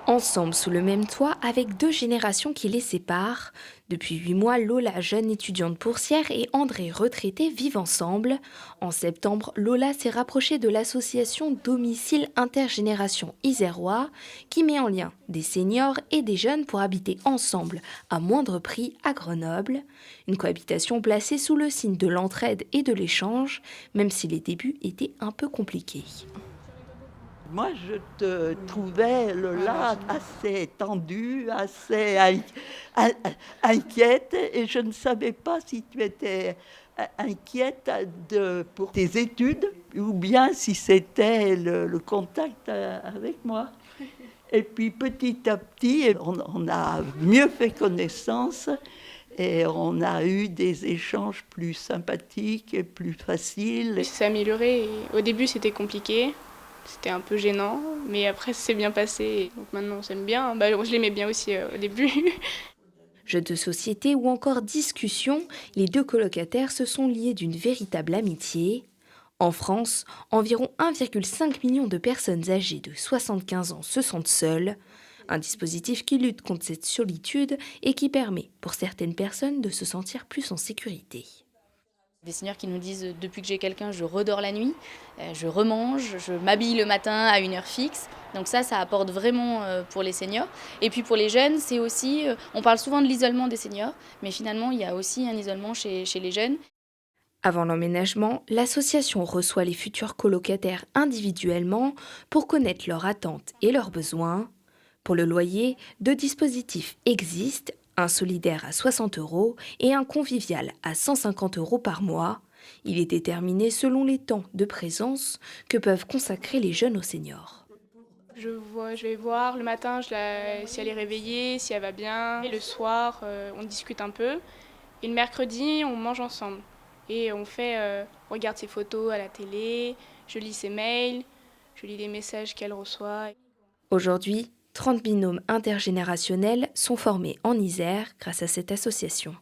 Ensemble sous le même toit avec deux générations qui les séparent. Depuis 8 mois, Lola, jeune étudiante boursière, et André, retraité, vivent ensemble. En septembre, Lola s'est rapprochée de l'association Domicile Intergénération Isérois qui met en lien des seniors et des jeunes pour habiter ensemble à moindre prix à Grenoble. Une cohabitation placée sous le signe de l'entraide et de l'échange, même si les débuts étaient un peu compliqués. Moi, je te trouvais, Lola, assez tendue, assez inquiète, et je ne savais pas si tu étais inquiète pour tes études ou bien si c'était le contact avec moi. Et puis petit à petit, on a mieux fait connaissance et on a eu des échanges plus sympathiques et plus faciles. Ça s'est amélioré. Au début, c'était compliqué. C'était un peu gênant, mais après, ça s'est bien passé. Donc maintenant, on s'aime bien. Je l'aimais bien aussi au début. Jeux de société ou encore discussion, les deux colocataires se sont liés d'une véritable amitié. En France, environ 1,5 million de personnes âgées de 75 ans se sentent seules. Un dispositif qui lutte contre cette solitude et qui permet, pour certaines personnes, de se sentir plus en sécurité. Des seniors qui nous disent depuis que j'ai quelqu'un, je redors la nuit, je remange, je m'habille le matin à une heure fixe. Donc ça apporte vraiment pour les seniors. Et puis pour les jeunes, c'est aussi, on parle souvent de l'isolement des seniors, mais finalement il y a aussi un isolement chez les jeunes. Avant l'emménagement, l'association reçoit les futurs colocataires individuellement pour connaître leurs attentes et leurs besoins. Pour le loyer, deux dispositifs existent, un solidaire à 60 € et un convivial à 150 € par mois. Il est déterminé selon les temps de présence que peuvent consacrer les jeunes aux seniors. Je vais voir le matin si elle est réveillée, si elle va bien. Et le soir, on discute un peu. Et le mercredi, on mange ensemble. Et on regarde ses photos à la télé, je lis ses mails, je lis les messages qu'elle reçoit. Aujourd'hui, 30 binômes intergénérationnels sont formés en Isère grâce à cette association.